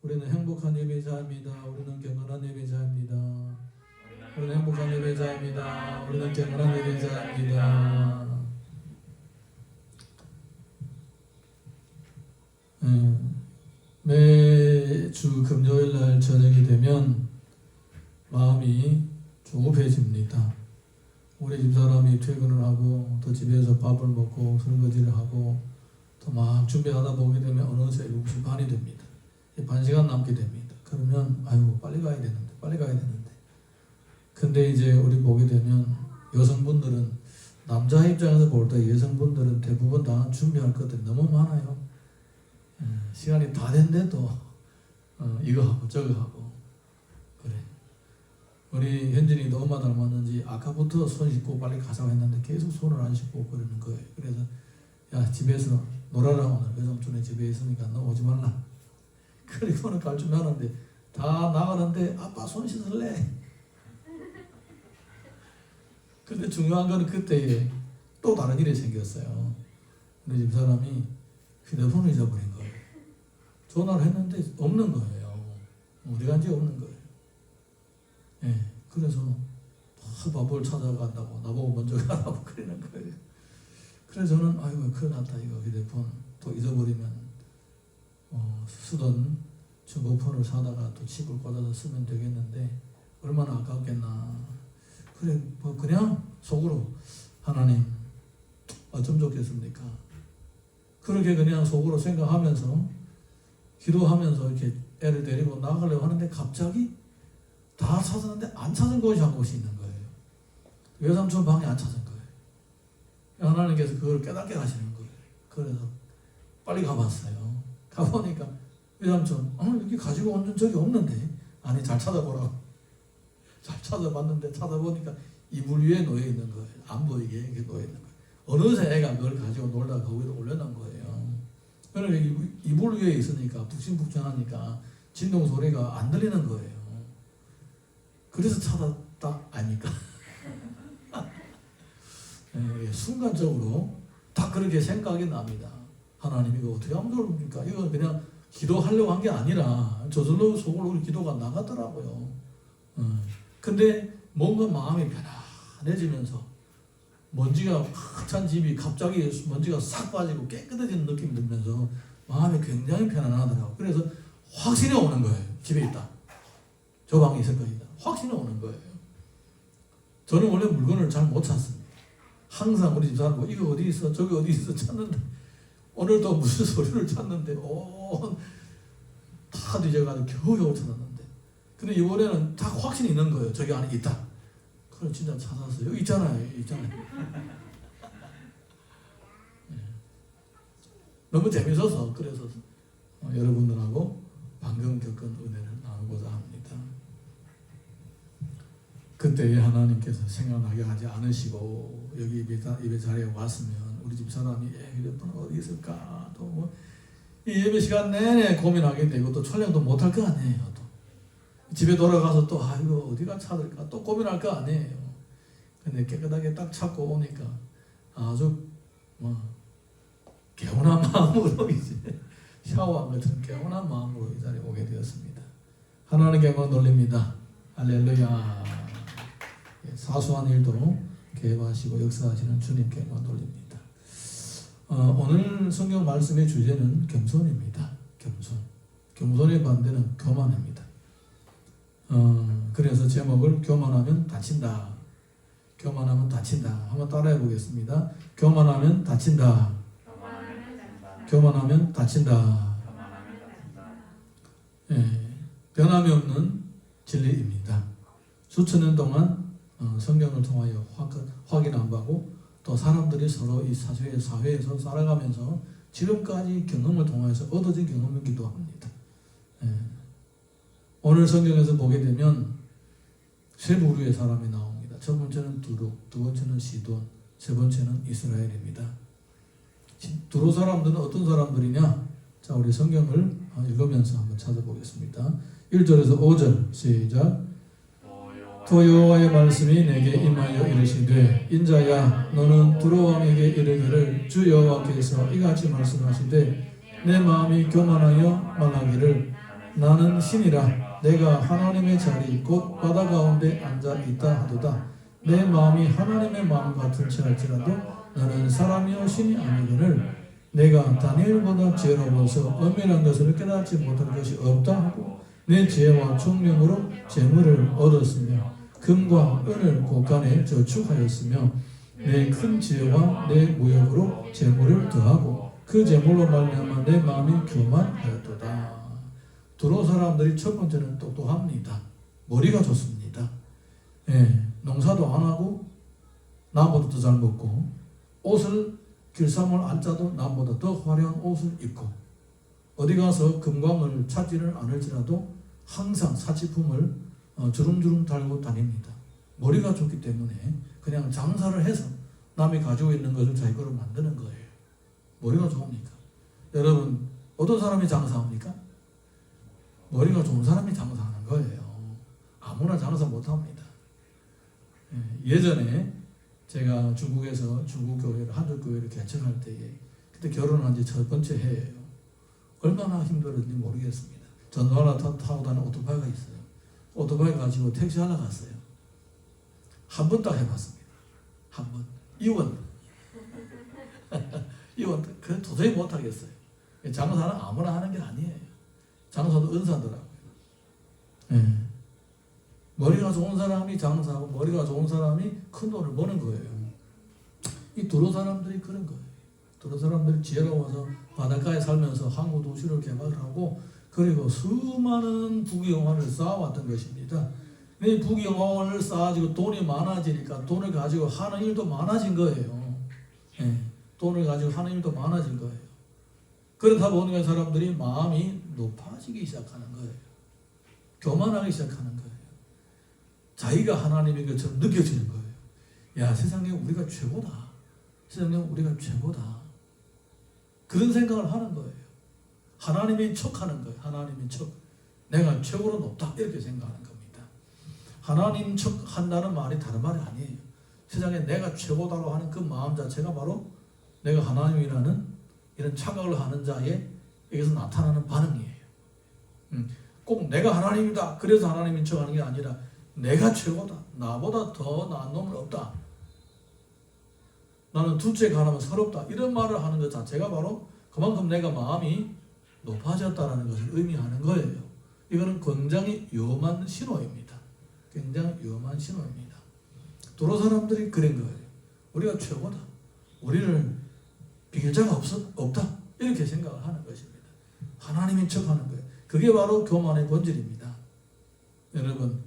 우리는 행복한 예배자입니다. 우리는 경건한 예배자입니다. 우리는 행복한 예배자입니다. 우리는 경건한 예배자입니다. 매주 금요일날 저녁이 되면 마음이 조급해집니다. 우리 집사람이 퇴근을 하고 또 집에서 밥을 먹고 설거지를 하고 또 막 준비하다 보게 되면 어느새 7시 반이 됩니다. 반 시간 남게 됩니다. 그러면 아이고 빨리 가야 되는데 근데 이제 우리 보게 되면 여성분들은 남자 입장에서 볼 때 여성분들은 대부분 다 준비할 것들이 너무 많아요. 시간이 다 된데도 이거 하고 저거 하고 그래. 우리 현진이도 엄마 닮았는지 아까부터 손 씻고 빨리 가자고 했는데 계속 손을 안 씻고 그러는 거예요. 그래서 야 집에서 놀아라 오늘 외삼촌의 집에 있으니까 너 오지 말라. 그리고는 갈 준비하는데 다 나가는데 아빠 손 씻을래. 근데 중요한 거는 그때에 또 다른 일이 생겼어요. 우리 집사람이 휴대폰을 잊어버린 거예요. 전화를 했는데 없는 거예요. 어디 간지 없는 거예요. 예, 그래서 밥을 찾아간다고 나보고 먼저 가라고 그러는 거예요. 그래서 저는 아이고 큰일 났다 이거 휴대폰 또 잊어버리면 쓰던 중고폰을 사다가 또 칩을 꽂아서 쓰면 되겠는데 얼마나 아깝겠나. 그래 뭐 그냥 속으로 하나님 어쩜 좋겠습니까? 그렇게 그냥 속으로 생각하면서 기도하면서 이렇게 애를 데리고 나가려고 하는데 갑자기 다 찾았는데 안 찾은 곳이 한 곳이 있는 거예요. 외삼촌 방에 안 찾은 거예요. 하나님께서 그걸 깨닫게 하시는 거예요. 그래서 빨리 가봤어요. 가보니까 외삼촌 여기 가지고 온 적이 없는데 아니 잘 찾아보라고. 잘 찾아봤는데 찾아보니까 이불 위에 놓여 있는 거예요. 안 보이게 이렇게 놓여 있는 거예요. 어느새 애가 그걸 가지고 놀다가 거기다 올려놓은 거예요. 그러니까 이불 위에 있으니까 북신북신하니까 진동 소리가 안 들리는 거예요. 그래서 찾았다 아닙니까? 네, 순간적으로 다 그렇게 생각이 납니다. 하나님 이거 어떻게 하면 좋습니까? 이거 그냥 기도하려고 한 게 아니라 저절로 속으로 기도가 나가더라고요. 근데 뭔가 마음이 편안해지면서 먼지가 찬 집이 갑자기 먼지가 싹 빠지고 깨끗해지는 느낌이 들면서 마음이 굉장히 편안하더라고요. 그래서 확신이 오는 거예요. 집에 있다. 저 방에 있을 거이다. 확신이 오는 거예요. 저는 원래 물건을 잘 못 찾습니다. 항상 우리 집사람 뭐 이거 어디 있어 저기 어디 있어 찾는데 오늘도 무슨 소리를 찾는데 다 뒤져가지고 겨우겨우 찾았는데 근데 이번에는 다 확신이 있는 거예요. 저기 안에 있다. 그걸 진짜 찾았어요. 여기 있잖아요. 네. 너무 재밌어서 그래서 여러분들하고 방금 겪은 은혜를 나누고자 합니다. 그때 하나님께서 생각나게 하지 않으시고 여기 예배 자리에 왔으면 우리 집 사람이 휴대폰 어디 있을까 또 뭐 이 예배 시간 내내 고민하게 되고 또 촬영도 못할 거 아니에요. 또 집에 돌아가서 또 이거 어디가 찾을까 또 고민할 거 아니에요. 근데 깨끗하게 딱 찾고 오니까 아주 개운한 마음으로 이제 샤워한 것처럼 개운한 마음으로 이 자리에 오게 되었습니다. 하나님께 영광 돌립니다. 할렐루야. 사소한 일도 계획하시고 역사하시는 주님께 영광 돌립니다. 오늘 성경 말씀의 주제는 겸손입니다. 겸손의 반대는 교만입니다. 그래서 제목을 교만하면 다친다. 교만하면 다친다. 한번 따라해 보겠습니다. 교만하면 다친다. 교만하면 다친다. 변함이 없는 진리입니다. 수천 년 동안 성경을 통하여 확인 안 하고 또 사람들이 서로 이 사회에서 살아가면서 지금까지 경험을 통해서 얻어진 경험이기도 합니다. 오늘 성경에서 보게 되면 세 부류의 사람이 나옵니다. 첫 번째는 두룩, 두 번째는 시돈, 세 번째는 이스라엘입니다. 두룩 사람들은 어떤 사람들이냐? 자, 우리 성경을 읽으면서 한번 찾아보겠습니다. 1절에서 5절 시작. 또 여호와의 말씀이 내게 임하여 이르시되 인자야 너는 두루 왕에게 이르기를 주 여호와께서 이같이 말씀하시되 내 마음이 교만하여 말하기를 나는 신이라 내가 하나님의 자리 곧 바다 가운데 앉아 있다 하도다. 내 마음이 하나님의 마음 같은지 할지라도 나는 사람이요 신이 아니거늘 내가 다니엘보다 지혜로워서 엄밀한 것을 깨닫지 못할 것이 없다 하고 내 지혜와 총명으로 재물을 얻었으며 금과 은을 곳간에 저축하였으며 내 큰 지혜와 내 무역으로 재물을 더하고 그 재물로 말미암아 내 마음이 교만하였도다. 두로 사람들이 첫 번째는 똑똑합니다. 머리가 좋습니다. 예, 농사도 안 하고 나보다 더 잘 먹고 옷을 길쌈을 앉아도 남보다 더 화려한 옷을 입고 어디 가서 금광을 찾지는 않을지라도 항상 사치품을 주름주름 달고 다닙니다. 머리가 좋기 때문에 그냥 장사를 해서 남이 가지고 있는 것을 자기 거로 만드는 거예요. 머리가 좋으니까. 여러분 어떤 사람이 장사합니까? 머리가 좋은 사람이 장사하는 거예요. 아무나 장사 못합니다. 예전에 제가 중국에서 중국교회를 한국교회를 개척할 때에 그때 결혼한 지 첫 번째 해예요. 얼마나 힘들었는지 모르겠습니다. 전화나 타고 다니는 오토바이가 있어요. 오토바이 가지고 택시 하나 갔어요. 한 번 딱 해봤습니다. 한 번. 이원. 이원. 그 도저히 못하겠어요. 장사는 아무나 하는 게 아니에요. 장사도 은사더라고요. 머리가 좋은 사람이 장사하고 머리가 좋은 사람이 큰 돈을 버는 거예요. 이 두로 사람들이 그런 거예요. 두로 사람들이 지혜로워서 바닷가에 살면서 항구 도시를 개발하고 그리고 수많은 부귀영화를 쌓아왔던 것입니다. 이 부귀영화를 쌓아지고 돈이 많아지니까 돈을 가지고 하는 일도 많아진 거예요. 돈을 가지고 하는 일도 많아진 거예요. 그러다 보니까 사람들이 마음이 높아지기 시작하는 거예요. 교만하기 시작하는 거예요. 자기가 하나님인 것처럼 느껴지는 거예요. 야, 세상에 우리가 최고다. 세상에 우리가 최고다. 그런 생각을 하는 거예요. 하나님인 척하는 거예요. 하나님인 척. 내가 최고로 높다. 이렇게 생각하는 겁니다. 하나님 척 한다는 말이 다른 말이 아니에요. 세상에 내가 최고다로 하는 그 마음 자체가 바로 내가 하나님이라는 이런 착각을 하는 자에게서 나타나는 반응이에요. 꼭 내가 하나님이다. 그래서 하나님인 척하는 게 아니라 내가 최고다. 나보다 더 나은 놈은 없다. 나는 둘째가 하나면 서럽다. 이런 말을 하는 것 자체가 바로 그만큼 내가 마음이 높아졌다는 것을 의미하는 거예요. 이거는 굉장히 위험한 신호입니다. 굉장히 위험한 신호입니다. 도로 사람들이 그런 거예요. 우리가 최고다. 우리를 비길 자가 없다. 이렇게 생각을 하는 것입니다. 하나님인 척하는 거예요. 그게 바로 교만의 본질입니다. 여러분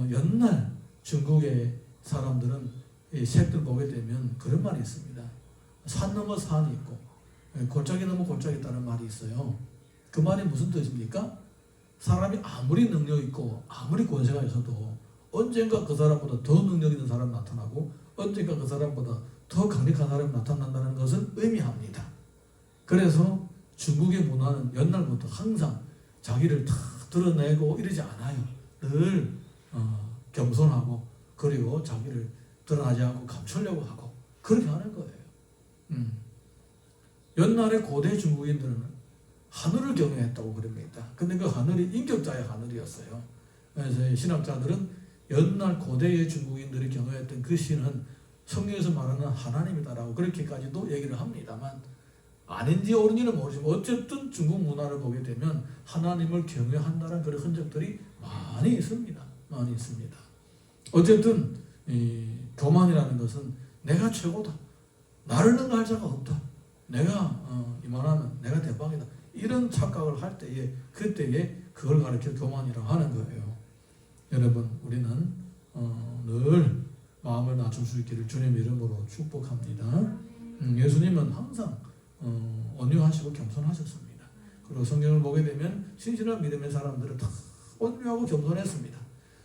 옛날 중국의 사람들은 이 색들 보게 되면 그런 말이 있습니다. 산 넘어 산이 있고 골짜기 넘어 골짜기 있다는 말이 있어요. 그 말이 무슨 뜻입니까? 사람이 아무리 능력 있고 아무리 권세가 있어도 언젠가 그 사람보다 더 능력 있는 사람이 나타나고 언젠가 그 사람보다 더 강력한 사람이 나타난다는 것을 의미합니다. 그래서 중국의 문화는 옛날부터 항상 자기를 다 드러내고 이러지 않아요. 늘 겸손하고 그리고 자기를 드러나지 않고 감추려고 하고 그렇게 하는 거예요. 옛날에 고대 중국인들은 하늘을 경외했다고 그럽니다. 근데 그 하늘이 인격자의 하늘이었어요. 그래서 신학자들은 옛날 고대의 중국인들이 경외했던 그 신은 성경에서 말하는 하나님이다라고 그렇게까지도 얘기를 합니다만 아닌지 옳은지는 모르지만 어쨌든 중국 문화를 보게 되면 하나님을 경외한다는 그런 흔적들이 많이 있습니다. 많이 있습니다. 어쨌든 이 교만이라는 것은 내가 최고다. 나를 능가할 자가 없다. 내가 이만하면 내가 대박이다. 이런 착각을 할 때에 그때에 그걸 가르쳐 교만이라고 하는 거예요. 여러분 우리는 늘 마음을 낮출 수 있기를 주님의 이름으로 축복합니다. 예수님은 항상 온유하시고 겸손하셨습니다. 그리고 성경을 보게 되면 신실한 믿음의 사람들은 다 온유하고 겸손했습니다.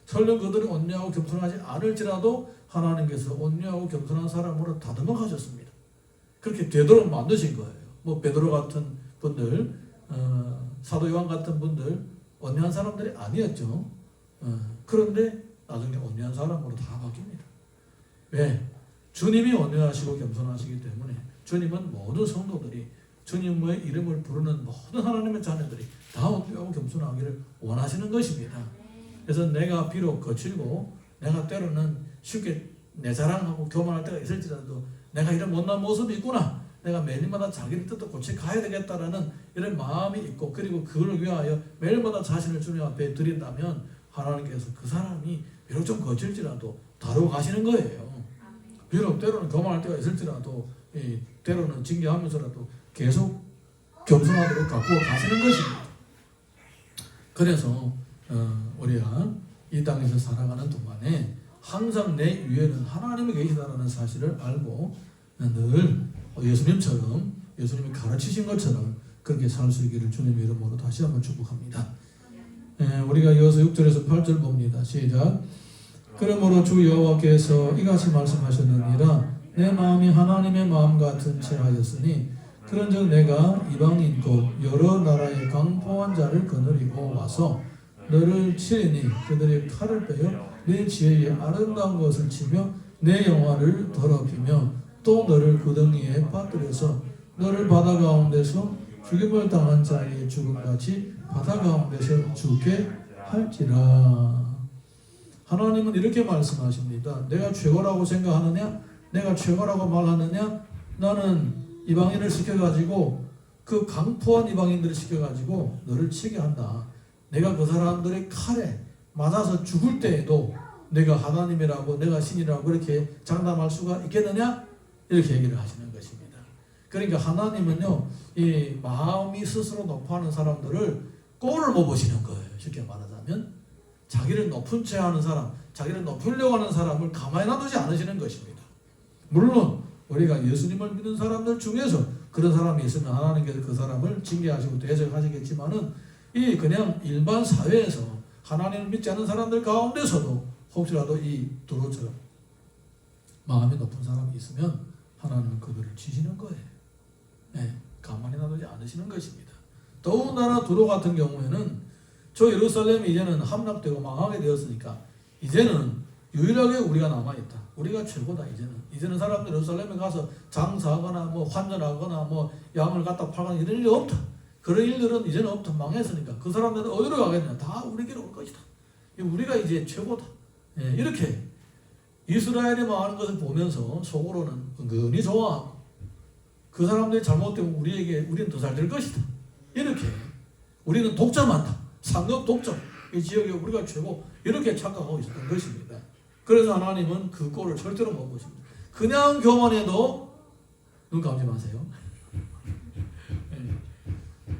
설령 그들이 온유하고 겸손하지 않을지라도 하나님께서 온유하고 겸손한 사람으로 다듬어 가셨습니다. 그렇게 되도록 만드신 거예요. 뭐 베드로 같은 분들, 사도 요한 같은 분들 온유한 사람들이 아니었죠. 그런데 나중에 온유한 사람으로 다 바뀝니다. 왜? 주님이 온유하시고 겸손하시기 때문에 주님은 모든 성도들이 주님의 이름을 부르는 모든 하나님의 자녀들이 다 온유하고 겸손하기를 원하시는 것입니다. 그래서 내가 비록 거칠고 내가 때로는 쉽게 내 자랑하고 교만할 때가 있을지라도 내가 이런 못난 모습이 있구나, 내가 매일마다 자기의 뜻도 고쳐 가야 되겠다라는 이런 마음이 있고, 그리고 그걸 위하여 매일마다 자신을 주님 앞에 드린다면 하나님께서 그 사람이 비록 좀 거칠지라도 다루어 가시는 거예요. 비록 때로는 교만할 때가 있을지라도 때로는 징계하면서라도 계속 겸손하도록 가꾸어 가시는 것입니다. 그래서 우리가 이 땅에서 살아가는 동안에 항상 내 위에는 하나님이 계시다라는 사실을 알고 늘 예수님처럼, 예수님이 가르치신 것처럼 그렇게 살 수 있기를 주님의 이름으로 다시 한번 축복합니다. 우리가 이어서 6절에서 8절 봅니다. 시작. 그러므로 주 여호와께서 이같이 말씀하셨느니라. 내 마음이 하나님의 마음 같은 채 하였으니 그런즉 내가 이방인 곧 여러 나라의 강포한 자를 거느리고 와서 너를 치리니 그들의 칼을 빼어 내 지혜에 아름다운 것을 치며 내 영화를 더럽히며 또 너를 구덩이에 빠뜨려서 너를 바다 가운데서 죽임을 당한 자의 죽음같이 바다 가운데서 죽게 할지라. 하나님은 이렇게 말씀하십니다. 내가 최고라고 생각하느냐? 내가 최고라고 말하느냐? 나는 이방인을 시켜가지고 그 강포한 이방인들을 시켜가지고 너를 치게 한다. 내가 그 사람들의 칼에 맞아서 죽을 때에도 내가 하나님이라고 내가 신이라고 그렇게 장담할 수가 있겠느냐? 이렇게 얘기를 하시는 것입니다. 그러니까 하나님은요, 이 마음이 스스로 높아하는 사람들을 꼴을 못 보시는 거예요. 쉽게 말하자면 자기를 높은 채 하는 사람, 자기를 높이려고 하는 사람을 가만히 놔두지 않으시는 것입니다. 물론 우리가 예수님을 믿는 사람들 중에서 그런 사람이 있으면 하나님께서 그 사람을 징계하시고 대적하시겠지만은 이 그냥 일반 사회에서 하나님을 믿지 않는 사람들 가운데서도 혹시라도 이 두로처럼 마음이 높은 사람이 있으면 하나님은 그들을 치시는 거예요. 가만히 놔두지 않으시는 것입니다. 더군다나 두로 같은 경우에는 저 예루살렘이 이제는 함락되고 망하게 되었으니까 이제는 유일하게 우리가 남아있다. 우리가 최고다. 이제는 사람들 예루살렘에 가서 장사하거나 뭐 환전하거나 뭐 양을 갖다 팔거나 이런 일이 없다. 그런 일들은 이제는 없다. 망했으니까 그 사람들은 어디로 가겠냐? 다 우리에게로 올 것이다. 우리가 이제 최고다. 이렇게 이스라엘이 망하는 것을 보면서 속으로는 은근히 좋아하고 그 사람들이 잘못되면 우리는 더 잘 될 것이다. 이렇게 우리는 독점한다. 상급 독점. 이 지역에 우리가 최고. 이렇게 착각하고 있었던 것입니다. 그래서 하나님은 그 꼴을 절대로 못 보십니다. 그냥 교만해도 눈 감지 마세요.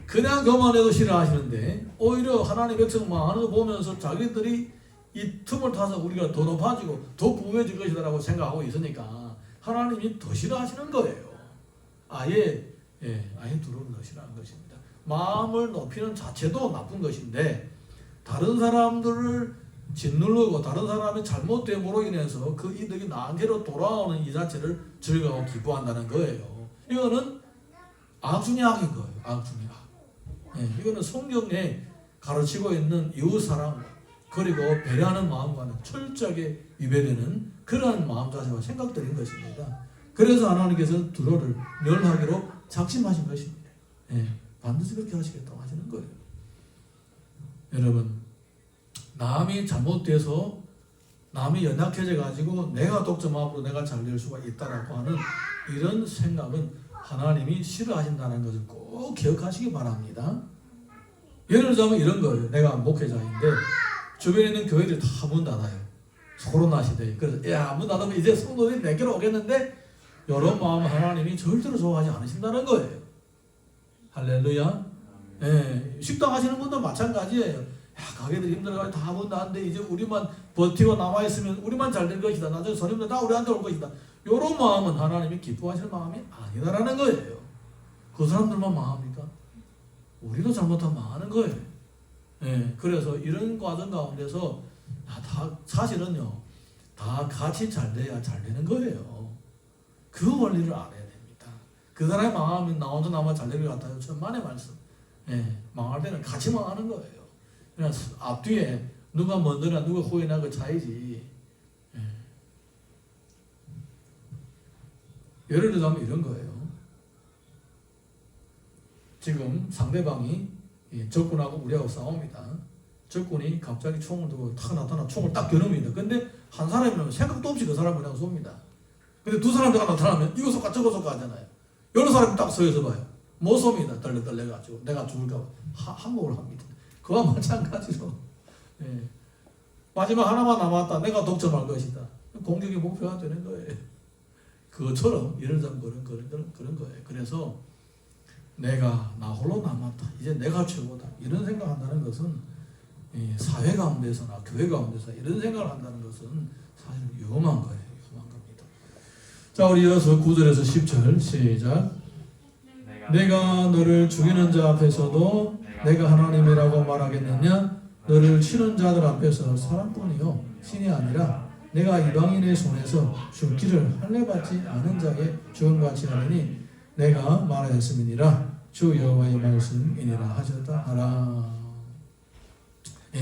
그냥 교만해도 싫어하시는데 오히려 하나님 백성 망하는 거 보면서 자기들이 이 틈을 타서 우리가 더 높아지고 더 부유해질 것이라고 생각하고 있으니까 하나님이 더 싫어하시는 거예요. 아예 두려움을 더 싫어하는 것입니다. 마음을 높이는 자체도 나쁜 것인데 다른 사람들을 짓누르고 다른 사람의 잘못됨으로 인해서 그 이득이 나한테로 돌아오는 이 자체를 즐거워 기뻐한다는 거예요. 이거는 악 중의 악인 거예요. 악 중의 악. 이거는 성경에 가르치고 있는 이웃사랑 그리고 배려하는 마음과는 철저하게 위배되는 그러한 마음 자세와 생각들인 것입니다. 그래서 하나님께서 두로를 멸하기로 작심하신 것입니다. 반드시 그렇게 하시겠다고 하시는 거예요. 여러분, 남이 잘못돼서 남이 연약해져 가지고 내가 독점함으로 내가 잘 될 수가 있다라고 하는 이런 생각은 하나님이 싫어하신다는 것을 꼭 기억하시기 바랍니다. 예를 들자면 이런 거예요. 내가 목회자인데 주변에 있는 교회들이 다 문 닫아요. 코로나 시대에. 그래서 문 닫으면 이제 성도들이 내게로 오겠는데 이런 마음 하나님이 절대로 좋아하지 않으신다는 거예요. 할렐루야. 식당 하시는 분도 마찬가지예요. 가게들이 힘들어가지고 다 문 닫는데 이제 우리만 버티고 남아있으면 우리만 잘 될 것이다. 나중에 손님들 다 우리한테 올 것이다. 이런 마음은 하나님이 기뻐하시는 마음이 아니다라는 거예요. 그 사람들만 망합니까? 우리도 잘못하면 망하는 거예요. 그래서 이런 과정 가운데서 사실은요, 다 같이 잘 돼야 잘 되는 거예요. 그 원리를 알아야 됩니다. 그 사람이 망하면 나 혼자 남아 잘 될 것 같아요. 천만의 말씀. 망할 때는 같이 망하는 거예요. 그냥 앞뒤에 누가 먼저나 누가 후에나 그 차이지. 예를 들자면 이런 거예요. 지금 상대방이 적군하고 우리하고 싸웁니다. 적군이 갑자기 총을 들고 탁 나타나 총을 딱 겨눕니다. 근데 한 사람이면 생각도 없이 그 사람을 그냥 쏩니다. 근데 두 사람들가 나타나면 이거 쏠까 저거 쏠까 하잖아요. 여러 사람이 딱 서 있어 봐요. 못 쏩니다. 떨려가지고 내가 죽을까 봐 항복을 합니다. 그와 마찬가지로 마지막 하나만 남았다. 내가 독점할 것이다. 공격의 목표가 되는 거예요. 그것처럼 이런 거예요. 그래서 내가 나 홀로 남았다. 이제 내가 최고다. 이런 생각한다는 것은 사회 가운데서나 교회 가운데서 이런 생각을 한다는 것은 사실 위험한 거예요. 위험한 겁니다. 자, 우리 이어서 9절에서 10절 시작. 내가 너를 죽이는 자 앞에서도 내가 하나님이라고 말하겠느냐? 너를 치는 자들 앞에서 사람뿐이요 신이 아니라 내가 이방인의 손에서 죽기를 할례받지 않은 자의 죽음같이 하느니 내가 말하였음이니라. 주 여호와의 말씀이니라 하셨다 하라.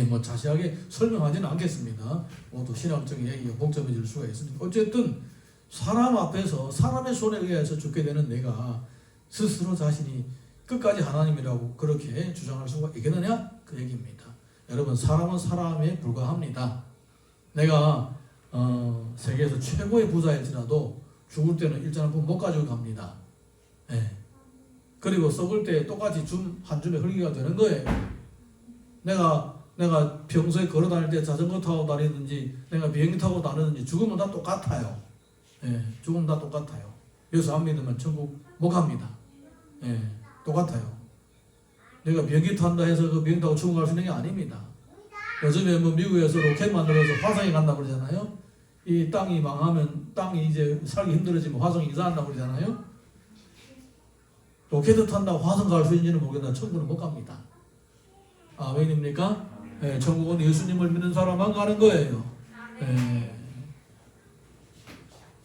뭐 자세하게 설명하지는 않겠습니다. 모두 신학적인 얘기가 복잡해질 수가 있으니까 어쨌든 사람 앞에서 사람의 손에 의해서 죽게 되는 내가 스스로 자신이 끝까지 하나님이라고 그렇게 주장할 수가 있겠느냐? 그 얘기입니다. 여러분, 사람은 사람에 불과합니다. 내가 세계에서 최고의 부자일지라도 죽을 때는 일전 한 푼 못 가지고 갑니다. 그리고 썩을 때 똑같이 한 줌의 흙이가 되는 거예요. 내가 평소에 걸어 다닐 때 자전거 타고 다니든지 내가 비행기 타고 다니든지 죽으면 다 똑같아요. 죽으면 다 똑같아요. 예수 안 믿으면 천국 못 갑니다. 똑같아요. 내가 비행기 탄다 해서 그 비행기 타고 천국 갈 수 있는 게 아닙니다. 요즘에 뭐 미국에서 로켓 만들어서 화성에 간다고 그러잖아요. 이 땅이 망하면 땅이 이제 살기 힘들어지면 화성에 이사한다고 그러잖아요. 로켓을 탄다고 화성 갈 수 있는지는 모르겠는데 천국은 못 갑니다. 아멘입니까? 천국은 예수님을 믿는 사람만 가는 거예요.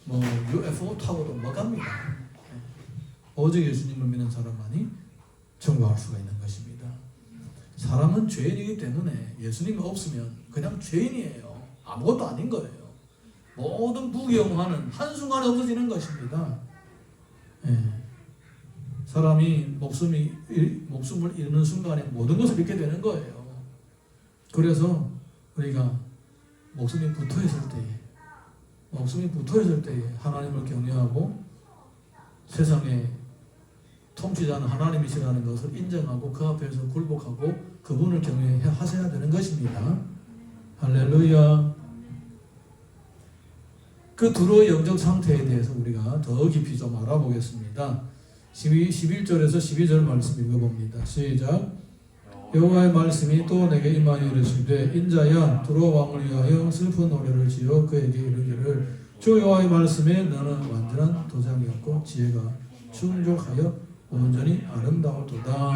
뭐 UFO 타고도 못 갑니다. 오직 예수님을 믿는 사람만이 천국 갈 수가 있는 것입니다. 사람은 죄인이기 때문에 예수님이 없으면 그냥 죄인이에요. 아무것도 아닌 거예요. 모든 부귀영화는 한순간에 없어지는 것입니다. 사람이 목숨을 잃는 순간에 모든 것을 잃게 되는 거예요. 그래서 우리가 목숨이 붙어있을 때에 하나님을 경외하고 세상에 통치자는 하나님이시라는 것을 인정하고 그 앞에서 굴복하고 그분을 경외하셔야 되는 것입니다. 할렐루야. 그 두로의 영적 상태에 대해서 우리가 더 깊이 좀 알아보겠습니다. 11절에서 12절 말씀 읽어봅니다. 시작. 여호와의 말씀이 또 내게 임하여 이르시되 인자야 두로 왕을 위하여 슬픈 노래를 지어 그에게 이르기를 주 여호와의 말씀에 너는 완전한 도장이었고 지혜가 충족하여 온전히 아름다웠도다.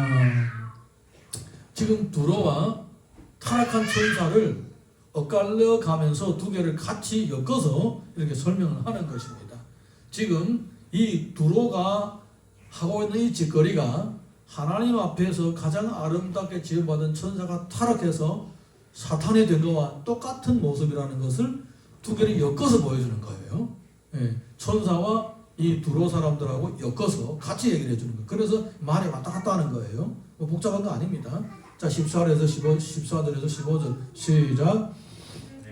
지금 두로와 타락한 천사를 엇갈려 가면서 두 개를 같이 엮어서 이렇게 설명을 하는 것입니다. 지금 이 두로가 하고 있는 이 짓거리가 하나님 앞에서 가장 아름답게 지음받은 천사가 타락해서 사탄이 된 것과 똑같은 모습이라는 것을 두 개를 엮어서 보여주는 거예요. 천사와 이 두로 사람들하고 엮어서 같이 얘기를 해주는 거예요. 그래서 말이 왔다 갔다 하는 거예요. 뭐 복잡한 거 아닙니다. 자, 14절에서 15절 시작.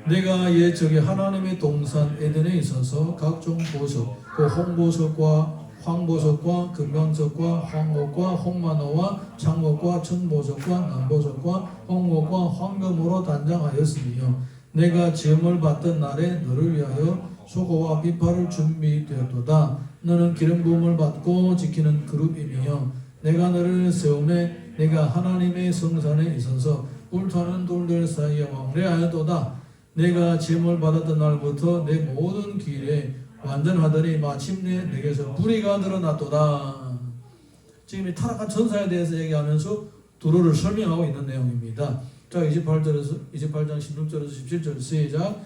내가 옛적에 하나님의 동산 에덴에 있어서 각종 보석, 그 홍보석과 황보석과 금강석과 황옥과 홍마노와 장목과 청보석과 남보석과 홍옥과 황금으로 단장하였으며 내가 지음을 받던 날에 너를 위하여 소고와 비파를 준비되었도다. 너는 기름 부음을 받고 지키는 그룹이며 내가 너를 세우매 내가 하나님의 성산에 있어서 불타는 돌들 사이에 왕래하였도다. 내가 지음을 받았던 날부터 내 모든 길에 완전하더니 마침내 내게서 불의가 드러났도다. 지금 이 타락한 천사에 대해서 얘기하면서 두로를 설명하고 있는 내용입니다. 자, 28장 16절에서 17절 시작.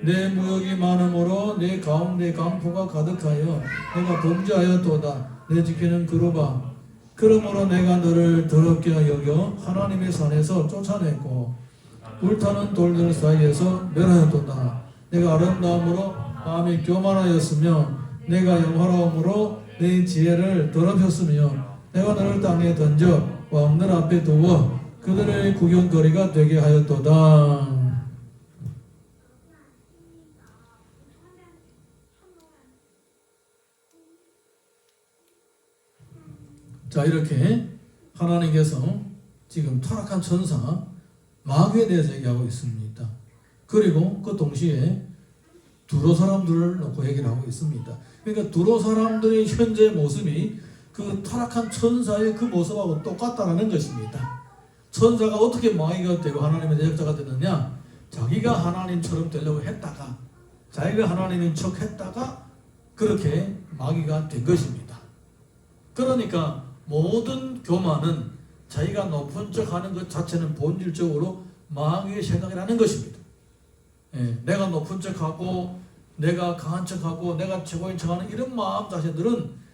내 무역이 많음으로 내 가운데 강포가 가득하여 내가 범죄하였도다. 내 지키는 그룹아, 그러므로 내가 너를 더럽게 여겨 하나님의 산에서 쫓아냈고 불타는 돌들 사이에서 멸하였도다. 내가 아름다움으로 마음이 교만하였으며 내가 영화로움으로 내 지혜를 더럽혔으며 내가 너를 땅에 던져 왕들 앞에 두어 그들의 구경거리가 되게 하였도다. 자, 이렇게 하나님께서 지금 타락한 천사 마귀에 대해서 얘기하고 있습니다. 그리고 그 동시에 두로 사람들을 놓고 얘기를 하고 있습니다. 그러니까 두로 사람들의 현재 모습이 그 타락한 천사의 그 모습하고 똑같다는 것입니다. 천사가 어떻게 마귀가 되고 하나님의 대적자가 되느냐? 자기가 하나님처럼 되려고 했다가, 자기가 하나님인 척 했다가 그렇게 마귀가 된 것입니다. 그러니까 모든 교만은 자기가 높은 척 하는 것 자체는 본질적으로 마귀의 생각이라는 것입니다. 내가 높은 척하고 내가 강한 척하고 내가 최고인 척하는 이런 마음 자체들은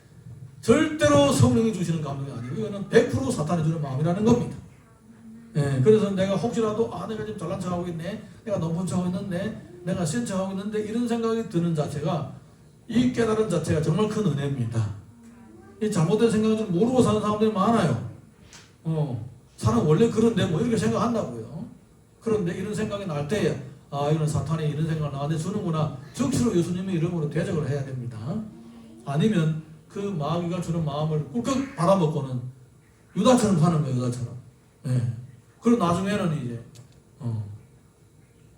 절대로 성령이 주시는 감동이 아니고 이거는 100% 사탄이 주는 마음이라는 겁니다. 그래서 내가 혹시라도 내가 지금 잘난 척하고 있네, 내가 높은 척하고 있는데, 내가 센 척하고 있는데 이런 생각이 드는 자체가, 이 깨달은 자체가 정말 큰 은혜입니다. 이 잘못된 생각을 좀 모르고 사는 사람들이 많아요. 사람 원래 그런데 뭐 이렇게 생각한다고요. 그런데 이런 생각이 날 때에 이런 사탄이 이런 생각을 나한테 주는구나. 즉시로 예수님의 이름으로 대적을 해야 됩니다. 아니면 그 마귀가 주는 마음을 꿀꺽 받아먹고는 유다처럼 사는 거예요. 유다처럼. 그리고 나중에는 이제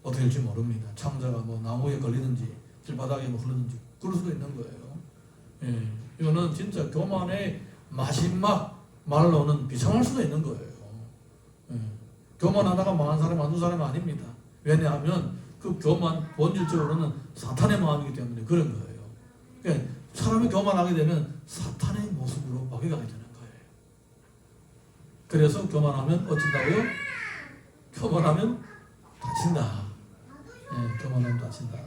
어떻게 될지 모릅니다. 창자가 뭐 나무에 걸리든지 길바닥에 뭐 흐르든지 그럴 수도 있는 거예요. 이거는 진짜 교만의 마지막 말로는 비참할 수도 있는 거예요. 교만하다가 망한 사람이 한두 사람이 아닙니다. 왜냐하면 그 교만 본질적으로는 사탄의 마음이기 때문에 그런 거예요. 그러니까 사람이 교만하게 되면 사탄의 모습으로 바뀌게 되는 거예요. 그래서 교만하면 어쩐다고요? 교만하면 다친다. 교만하면 다친다.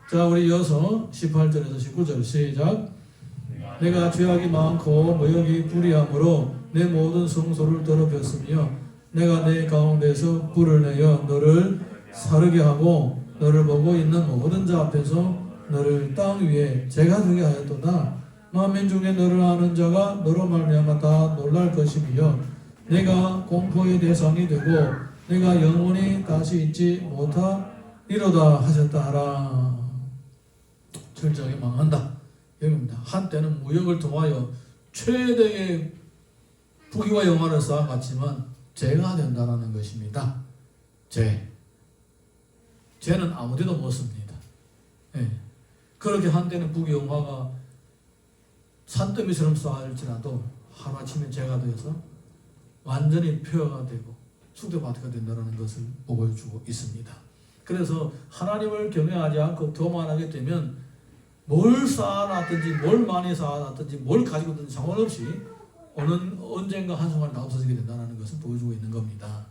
자, 우리 이어서 18절에서 19절 시작. 내가 죄악이 많고 모욕이 불의함으로 내 모든 성소를 더럽혔으며 내가 내 가운데서 불을 내어 너를 사르게 하고 너를 보고 있는 모든 자 앞에서 너를 땅 위에 재가 되게 하였도다. 만민 중에 너를 아는 자가 너로 말미암아 다 놀랄 것이며 내가 공포의 대상이 되고 내가 영원히 다시 잊지 못하리로다 하셨다 하라. 철저하게 망한다. 여기입니다. 한때는 무역을 통하여 최대의 부귀와 영화를 쌓아갔지만 죄가 된다는 것입니다. 죄는 아무데도 못 씁니다. 그렇게 한때는 부귀 영화가 산더미처럼 쌓일지라도 하루아침에 죄가 되어서 완전히 폐허가 되고 숭대밭이가 된다는 것을 보여주고 있습니다. 그래서 하나님을 경외하지 않고 교만하게 되면 뭘 쌓아놨든지 뭘 많이 쌓아놨든지 뭘 가지고 있든지 상관없이 언젠가 한순간에 다 없어지게 된다는 것을 보여주고 있는 겁니다.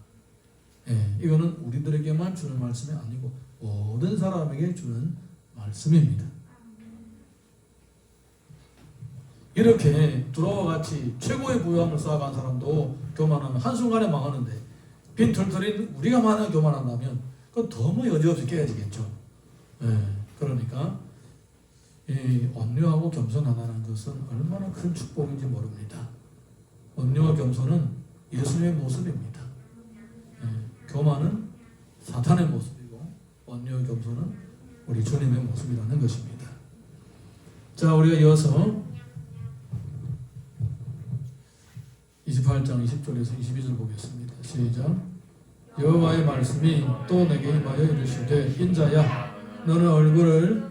이거는 우리들에게만 주는 말씀이 아니고 모든 사람에게 주는 말씀입니다. 이렇게 두로와 같이 최고의 부유함을 쌓아간 사람도 교만하면 한순간에 망하는데 빈털털인 우리가 만약 교만한다면 그건 너무 여지없이 깨어지겠죠. 그러니까 이 온유하고 겸손하다는 것은 얼마나 큰 축복인지 모릅니다. 온유와 겸손은 예수님의 모습입니다. 교만은 사탄의 모습이고 온유와 겸손은 우리 주님의 모습이라는 것입니다. 자, 우리가 이어서 28장 20절에서 22절 보겠습니다. 시작. 여호와의 말씀이 또 내게 임하여 이르시되 인자야 너는 얼굴을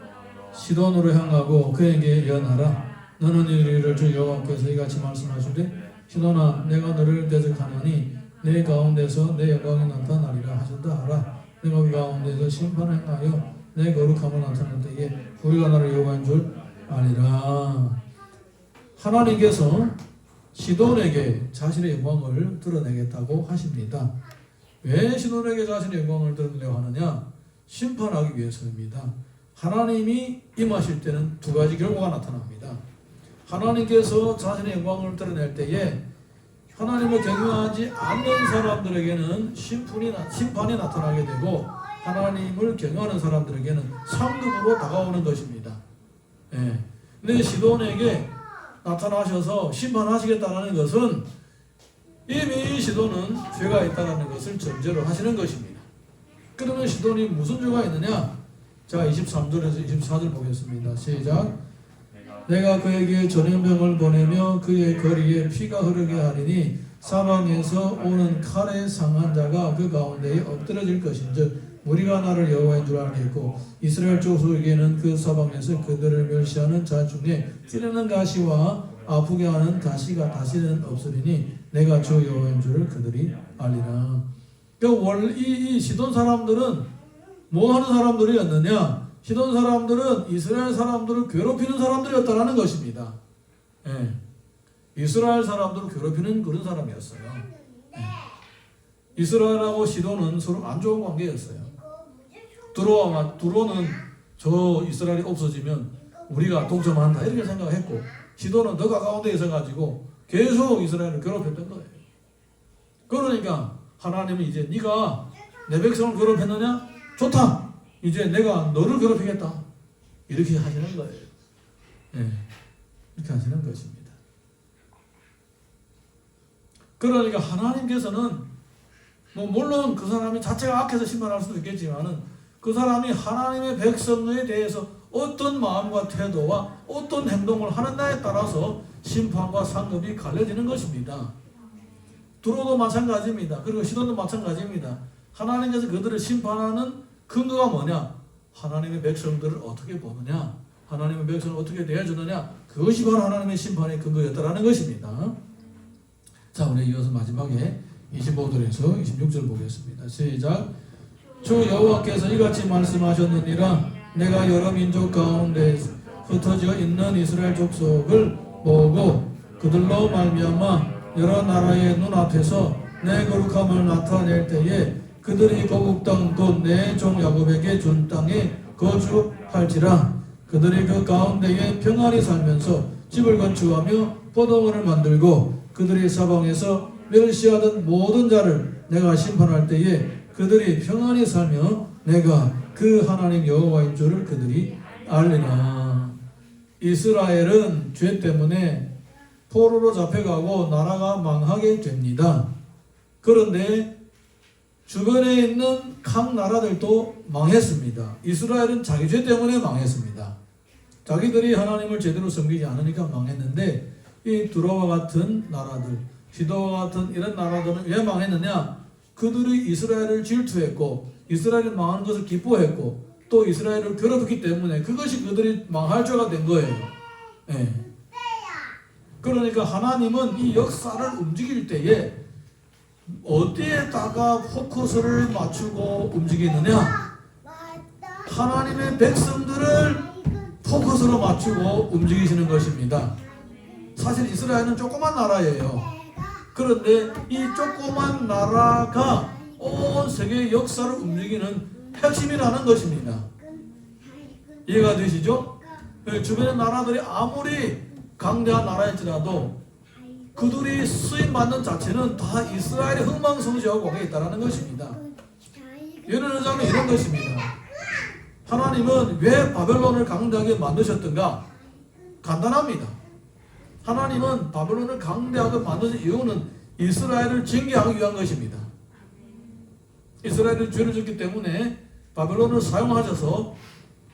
시돈으로 향하고 그에게 연하라. 너는 이르기를 주 여호와께서 이같이 말씀하시되 시돈아 내가 너를 대적하노니 내 가운데서 내 영광이 나타나리라 하셨다 하라. 내가 그 가운데서 심판을 행하여 내 거룩함을 나타낼 때에 우리가 나를 여호와인 줄 아니라. 하나님께서 시돈에게 자신의 영광을 드러내겠다고 하십니다. 왜 시돈에게 자신의 영광을 드러내려고 하느냐? 심판하기 위해서입니다. 하나님이 임하실 때는 두 가지 결과가 나타납니다. 하나님께서 자신의 영광을 드러낼 때에 하나님을 경외하지 않는 사람들에게는 심판이 나타나게 되고 하나님을 경외하는 사람들에게는 상급으로 다가오는 것입니다. 근데 시돈에게 나타나셔서 심판하시겠다는 것은 이미 시돈은 죄가 있다는 것을 전제로 하시는 것입니다. 그러면 시돈이 무슨 죄가 있느냐? 자, 23절에서 24절 보겠습니다. 시작. 내가 그에게 전염병을 보내며 그의 거리에 피가 흐르게 하리니 사방에서 오는 칼에 상한 자가 그 가운데에 엎드러질 것인즉 무리가 나를 여호와인 줄 알겠고 이스라엘 족속에게는 그 사방에서 그들을 멸시하는 자 중에 찌르는 가시와 아프게 하는 가시가 다시는 없으리니 내가 주 여호와인 줄을 그들이 알리라. 원래 이 시돈 사람들은 뭐 하는 사람들이었느냐? 시돈 사람들은 이스라엘 사람들을 괴롭히는 사람들이었다는 것입니다. 예. 이스라엘 사람들을 괴롭히는 그런 사람이었어요. 예. 이스라엘하고 시돈은 서로 안 좋은 관계였어요. 두로는 저 이스라엘이 없어지면 우리가 독점한다 이렇게 생각했고 시돈은 더 가까운 데 있어가지고 계속 이스라엘을 괴롭혔던 거예요. 그러니까 하나님은 이제 네가 내 백성을 괴롭혔느냐? 좋다. 이제 내가 너를 괴롭히겠다. 이렇게 하시는 거예요. 예, 이렇게 하시는 것입니다. 그러니까 하나님께서는 물론 그 사람이 자체가 악해서 심판할 수도 있겠지만은 그 사람이 하나님의 백성에 대해서 어떤 마음과 태도와 어떤 행동을 하느냐에 따라서 심판과 상급이 갈려지는 것입니다. 두로도 마찬가지입니다. 그리고 시돈도 마찬가지입니다. 하나님께서 그들을 심판하는 근거가 뭐냐? 하나님의 백성들을 어떻게 보느냐? 하나님의 백성을 어떻게 대해주느냐? 그것이 바로 하나님의 심판의 근거였다라는 것입니다. 자, 우리 이어서 마지막에 25절에서 26절 보겠습니다. 시작. 주 여호와께서 이같이 말씀하셨느니라. 내가 여러 민족 가운데 흩어져 있는 이스라엘 족속을 모으고 그들로 말미암아 여러 나라의 눈앞에서 내 거룩함을 나타낼 때에 그들이 고국 땅 곧 내 종 야곱에게 준 땅에 거주할지라. 그들이 그 가운데에 평안히 살면서 집을 건축하며 포도원을 만들고 그들이 사방에서 멸시하던 모든 자를 내가 심판할 때에 그들이 평안히 살며 내가 그 하나님 여호와인 줄을 그들이 알리라. 이스라엘은 죄 때문에 포로로 잡혀가고 나라가 망하게 됩니다. 그런데 주변에 있는 각 나라들도 망했습니다. 이스라엘은 자기 죄 때문에 망했습니다. 자기들이 하나님을 제대로 섬기지 않으니까 망했는데 이 두로와 같은 나라들, 시도와 같은 이런 나라들은 왜 망했느냐? 그들이 이스라엘을 질투했고 이스라엘이 망하는 것을 기뻐했고 또 이스라엘을 괴롭혔기 때문에 그것이 그들이 망할 죄가 된 거예요. 예. 그러니까 하나님은 이 역사를 움직일 때에 어디에다가 포커스를 맞추고 움직이느냐? 하나님의 백성들을 포커스로 맞추고 움직이시는 것입니다. 사실 이스라엘은 조그만 나라예요. 그런데 이 조그만 나라가 온 세계의 역사를 움직이는 핵심이라는 것입니다. 이해가 되시죠? 주변의 나라들이 아무리 강대한 나라일지라도 그들이 수임받는 자체는 다 이스라엘의 흥망성쇠하고 관계가 있다는 것입니다. 예를 들자면 이런 것입니다. 하나님은 왜 바벨론을 강대하게 만드셨던가? 간단합니다. 하나님은 바벨론을 강대하게 만드신 이유는 이스라엘을 징계하기 위한 것입니다. 이스라엘이 죄를 짓기 때문에 바벨론을 사용하셔서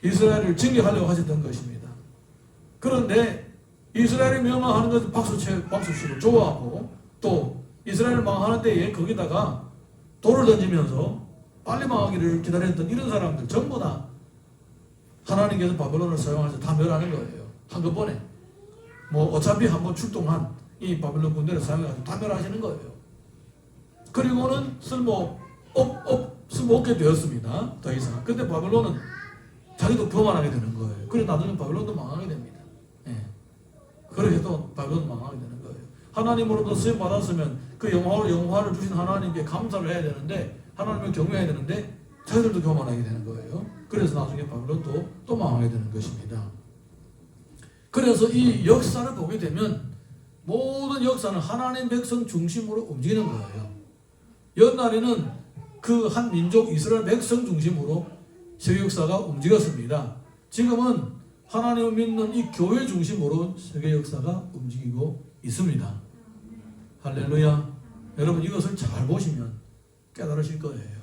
이스라엘을 징계하려고 하셨던 것입니다. 그런데 이스라엘이 멸망하는 것을 박수치고 좋아하고 또 이스라엘을 망하는 때에 거기다가 돌을 던지면서 빨리 망하기를 기다렸던 이런 사람들 전부 다 하나님께서 바벨론을 사용하셔서 다 멸하는 거예요. 한꺼번에. 어차피 한번 출동한 이 바벨론 군대를 사용해서 다 멸하시는 거예요. 그리고는 쓸모없게 되었습니다. 더 이상. 근데 바벨론은 자기도 교만하게 되는 거예요. 그래서 나중에 바벨론도 망하게 됩니다. 예. 그렇게 또 바벨론도 망하게 되는 거예요. 하나님으로도 쓰임 받았으면 그 영화를 주신 하나님께 감사를 해야 되는데 하나님을 경외해야 되는데 자기들도 교만하게 되는 거예요. 그래서 나중에 바벨론도 또 망하게 되는 것입니다. 그래서 이 역사를 보게 되면 모든 역사는 하나님 백성 중심으로 움직이는 거예요. 옛날에는 그 한 민족 이스라엘 백성 중심으로 세계 역사가 움직였습니다. 지금은 하나님을 믿는 이 교회 중심으로 세계 역사가 움직이고 있습니다. 할렐루야. 여러분 이것을 잘 보시면 깨달으실 거예요.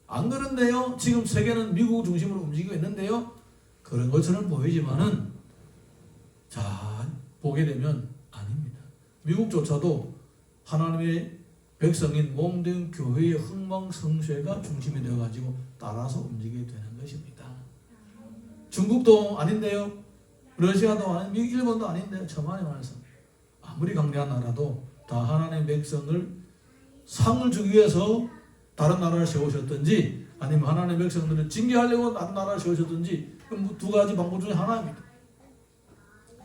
안 그런데요? 지금 세계는 미국 중심으로 움직이고 있는데요? 그런 것처럼 보이지만은 잘 보게 되면 아닙니다. 미국조차도 하나님의 백성인 몸된 교회의 흥망성쇠가 중심이 되어가지고 따라서 움직이게 되는 것입니다. 중국도 아닌데요? 러시아도 아닌데요? 일본도 아닌데요? 천만에 말해서 아무리 강대한 나라도 다 하나님의 백성을 상을 주기 위해서 다른 나라를 세우셨든지 아니면 하나님의 백성들을 징계하려고 다른 나라를 세우셨든지 두 가지 방법 중에 하나입니다.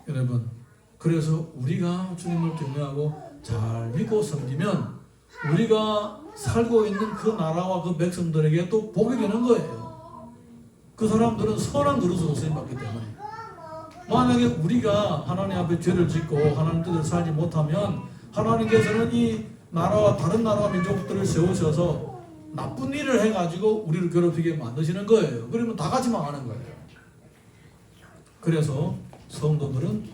여러분 그래서 우리가 주님을 경외하고 잘 믿고 섬기면 우리가 살고 있는 그 나라와 그 백성들에게 또 복이 되는 거예요. 그 사람들은 선한 그릇으로 쓰임받기 때문에 만약에 우리가 하나님 앞에 죄를 짓고 하나님 뜻을 살지 못하면 하나님께서는 이 나라와 다른 나라와 민족들을 세우셔서 나쁜 일을 해가지고 우리를 괴롭히게 만드시는 거예요. 그러면 다 같이 망하는 거예요. 그래서 성도들은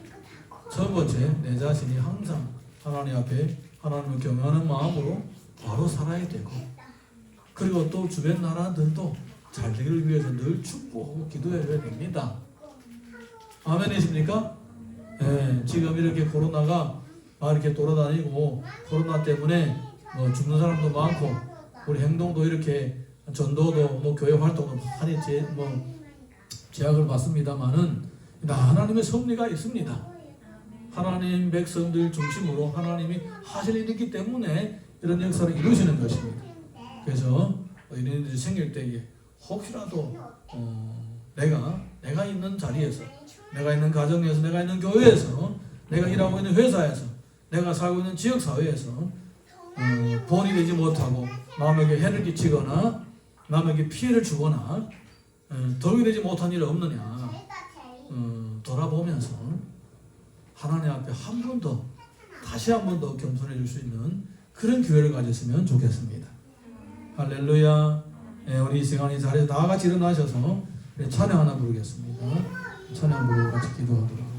첫 번째 내 자신이 항상 하나님 앞에 하나님을 경외하는 마음으로 바로 살아야 되고 그리고 또 주변 나라들도 잘 되기를 위해서 늘 축복하고 기도해야 됩니다. 아멘이십니까? 네, 지금 이렇게 코로나가 이렇게 돌아다니고 코로나 때문에 죽는 사람도 많고 우리 행동도 이렇게 전도도 교회 활동도 많이 제약을 받습니다만은 하나님의 섭리가 있습니다. 하나님 백성들 중심으로 하나님이 하실 일이 있기 때문에 이런 역사를 이루시는 것입니다. 그래서 이런 생길 때에 혹시라도 내가 있는 자리에서 내가 있는 가정에서 내가 있는 교회에서 내가 일하고 있는 회사에서 내가 살고 있는 지역사회에서 본이 되지 못하고 남에게 해를 끼치거나 남에게 피해를 주거나 덕이 되지 못한 일이 없느냐 돌아보면서 하나님 앞에 한 번 더 다시 한 번 더 겸손해 줄 수 있는 그런 기회를 가졌으면 좋겠습니다. 할렐루야. 우리 이 시간 이 자리에 다 같이 일어나셔서 찬양 하나 부르겠습니다. 찬양 부르고 같이 기도하도록